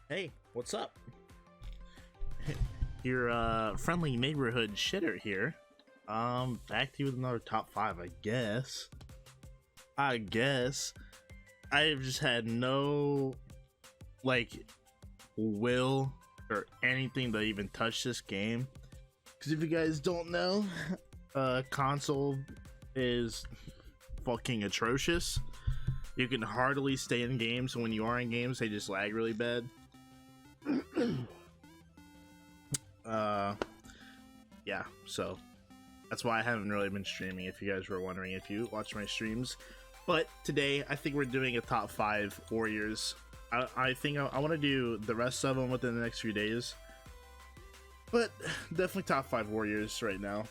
Hey, what's up? Your friendly neighborhood shitter here. Back to you with another top 5, I guess. I've just had no will or anything to even touch this game. Because if you guys don't know, console is fucking atrocious. You can hardly stay in games, and when you are in games, they just lag really bad. Yeah, so that's why I haven't really been streaming, if you guys were wondering if you watch my streams. But today I think we're doing a top 5 warriors. I think I want to do the rest of them within the next few days, but definitely top 5 warriors right now.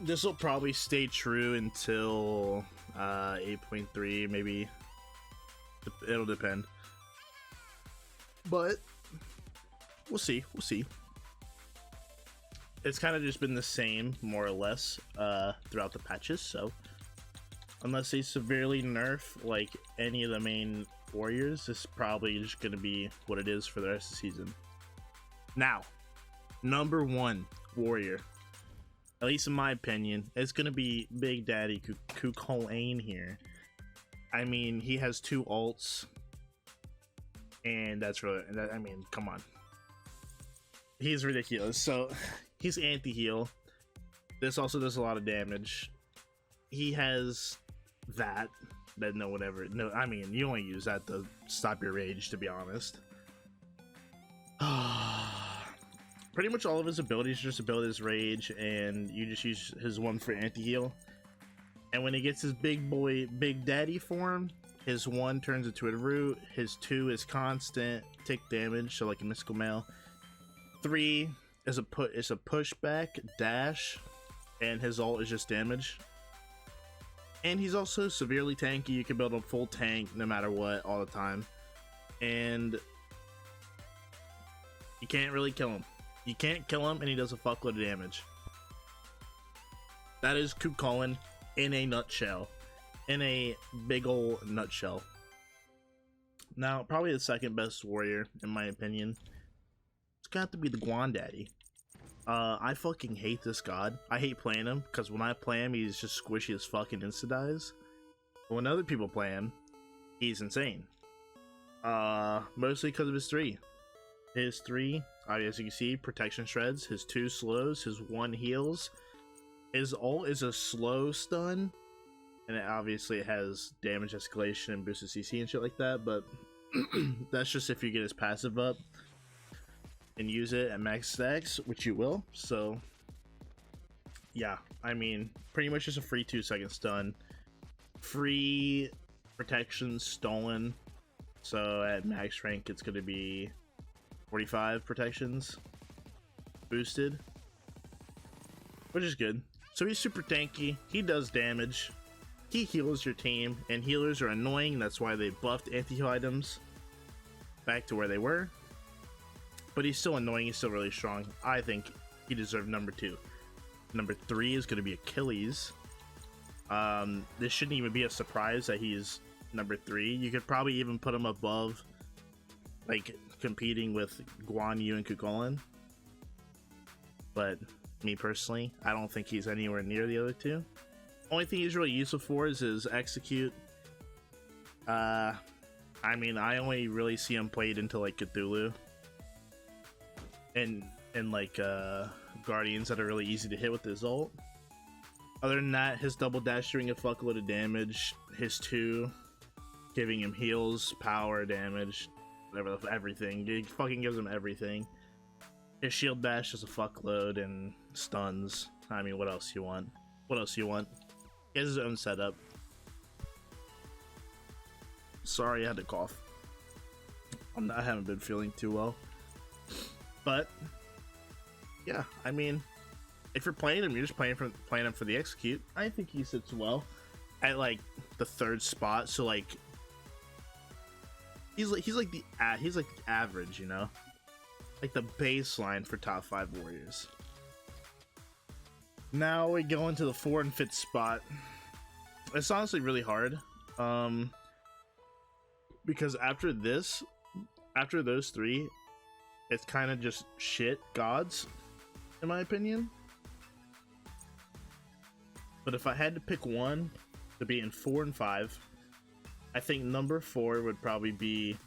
This will probably stay true until 8.3, maybe. It'll depend, but we'll see. It's kind of just been the same, more or less, throughout the patches. So unless they severely nerf like any of the main warriors, this is probably just going to be what it is for the rest of the season. Now, number 1 warrior, at least in my opinion, it's going to be Big Daddy Kukulene here. I mean, he has 2 ults, and that's really, I mean, come on. He's ridiculous. So he's anti-heal. This also does a lot of damage. He has that no whatever. No, I mean, you only use that to stop your rage, to be honest. Pretty much all of his abilities just build his rage, and you just use his one for anti-heal. And when he gets his big boy Big Daddy form, his 1 turns into a root, his 2 is constant tick damage, so like a mystical mail. 3 is a pushback dash, and his ult is just damage. And he's also severely tanky. You can build a full tank no matter what, all the time, and you can't really kill him. You can't kill him, and he does a fuckload of damage. That is Kukulene in a nutshell, in a big ol' nutshell. Now, probably the second best warrior in my opinion, it's got to be the Guan Daddy. I fucking hate this god. I hate playing him because when I play him, he's just squishy as fucking insta-dies. But when other people play him, he's insane. Mostly because of his 3. His 3, as you can see, protection shreds. His 2 slows. His 1 heals. His ult is a slow stun, and it has damage escalation and boosted CC and shit like that. But that's just if you get his passive up and use it at max stacks, which you will. So yeah, I mean, pretty much just a free 2-second stun, free protection stolen. So at max rank, it's going to be 45 protections boosted, which is good. So he's super tanky. He does damage. He heals your team, and healers are annoying. That's why they buffed anti-heal items back to where they were. But he's still annoying. He's still really strong. I think he deserved number 2. Number 3 is going to be Achilles. This shouldn't even be a surprise that he's number 3. You could probably even put him above, like, competing with Guan and Kukulene. But me personally, I don't think he's anywhere near the other 2. Only thing he's really useful for is his execute. I mean, I only really see him played into like Cthulhu and like Guardians that are really easy to hit with his ult. Other than that, his double dash doing a fuckload of damage. His 2 giving him heals, power, damage, whatever, everything. It fucking gives him everything. His shield dash is a fuckload and stuns. I mean, what else you want? What else you want? He has his own setup. Sorry, I had to cough. I haven't been feeling too well. But yeah, I mean, if you're playing him, you're just playing him for the execute. I think he sits well at like the 3rd spot. So like, he's like the average, you know, like the baseline for top 5 warriors. Now we go into the 4th and 5th spot. It's honestly really hard. because after this, after those three, it's kind of just shit gods, in my opinion. But if I had to pick one to be in 4 and 5, I think number 4 would probably be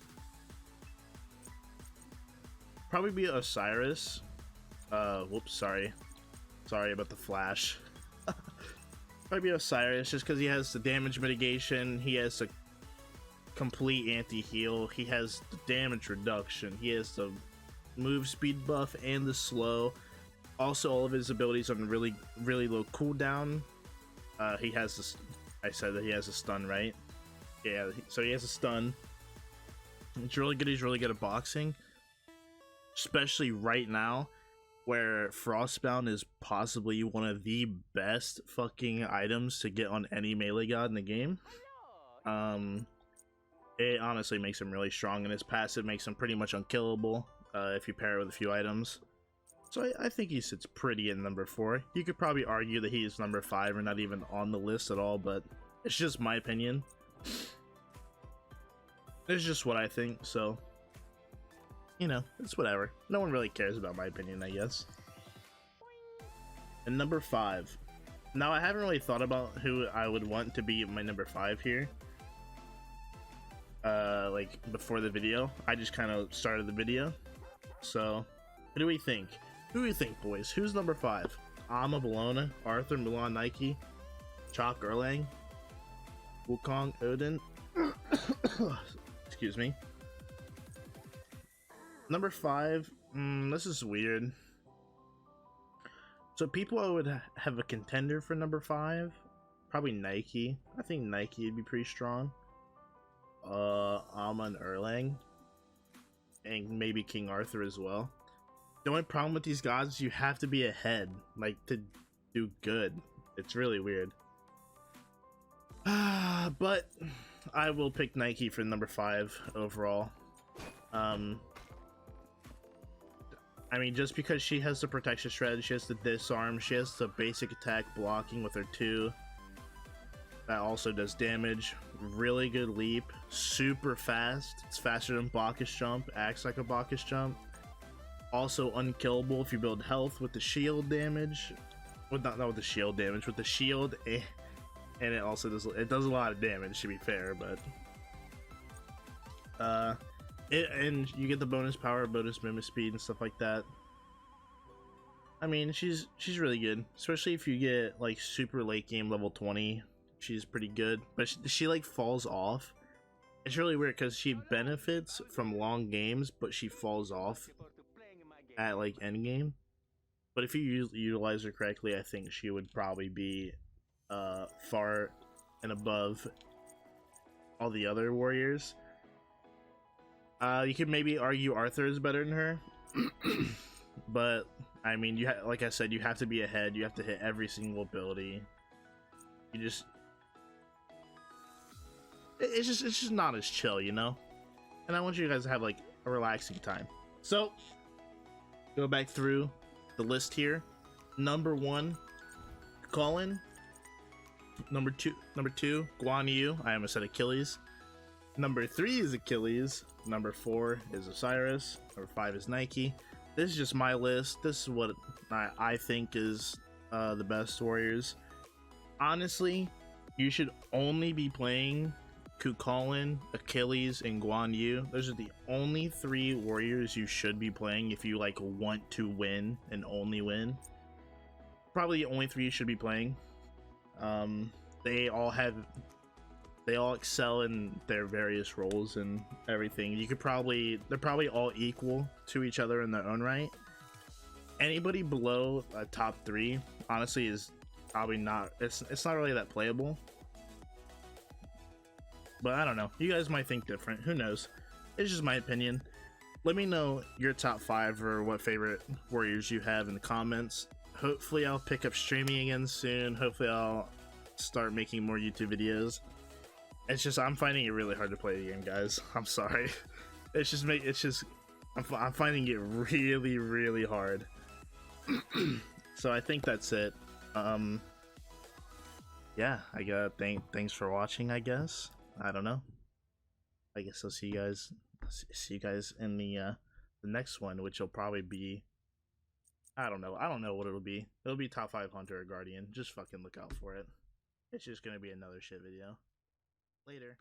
Osiris. Whoops, sorry about the flash. Probably be Osiris, just because he has the damage mitigation, he has a complete anti-heal, he has the damage reduction, he has the move speed buff and the slow. Also, all of his abilities on really low cooldown. He has this. I said that he has a stun, right? Yeah, so he has a stun. It's really good. He's really good at boxing, especially right now, where Frostbound is possibly one of the best fucking items to get on any melee god in the game. It honestly makes him really strong, and his passive makes him pretty much unkillable if you pair it with a few items. So I think he sits pretty in number 4. You could probably argue that he's number 5 or not even on the list at all, but it's just my opinion. It's just what I think, so, you know, it's whatever. No one really cares about my opinion, I guess. And number 5. Now, I haven't really thought about who I would want to be my number 5 here. Like, before the video. I just kind of started the video. So, who do we think? Who do you think, boys? Who's number 5? Amma Bologna, Arthur, Milan, Nike, Chalk, Erlang, Wukong, Odin. Excuse me. Number 5. This is weird. So people I would have a contender for number 5. Probably Nike. I think Nike would be pretty strong. Amma and Erlang. And maybe King Arthur as well. The only problem with these gods is you have to be ahead, like, to do good. It's really weird. But I will pick Nike for number 5 overall. I mean, just because she has the protection strategy, she has the disarm, she has the basic attack blocking with her 2. That also does damage. Really good leap. Super fast. It's faster than Bacchus jump. Acts like a Bacchus jump. Also unkillable if you build health with the shield damage. Well, not with the shield damage, with the shield, and it also does a lot of damage, to be fair, but and you get the bonus power, bonus movement speed, and stuff like that. I mean, she's really good, especially if you get like super late game level 20. She's pretty good, but she like falls off. It's really weird because she benefits from long games, but she falls off at like end game. But if you utilize her correctly, I think she would probably be far and above all the other warriors. You could maybe argue Arthur is better than her, but I mean, like I said, you have to be ahead. You have to hit every single ability. It's just not as chill, you know. And I want you guys to have like a relaxing time. So go back through the list here. Number 1, Kukulene. Number two, Guan Yu. I almost said Achilles. Number 3 is Achilles. Number 4 is Osiris. Number 5 is Nike. This is just my list. This is what I think is the best warriors. Honestly, you should only be playing Kukulene, Achilles, and Guan Yu. Those are the only 3 warriors you should be playing if you like want to win and only win. Probably the only 3 you should be playing. They all excel in their various roles and everything. They're probably all equal to each other in their own right. Anybody below a top 3, honestly, is probably not. It's not really that playable. But I don't know. You guys might think different. Who knows? It's just my opinion. Let me know your top 5 or what favorite warriors you have in the comments. Hopefully I'll pick up streaming again soon. Hopefully I'll start making more YouTube videos. It's just I'm finding it really hard to play the game, guys. I'm sorry. I'm finding it really hard. So I think that's it. Yeah, thanks for watching, I guess. I don't know. I guess I'll see you guys. See you guys in the next one, which will probably be. I don't know. I don't know what it'll be. It'll be top 5 Hunter or Guardian. Just fucking look out for it. It's just gonna be another shit video. Later.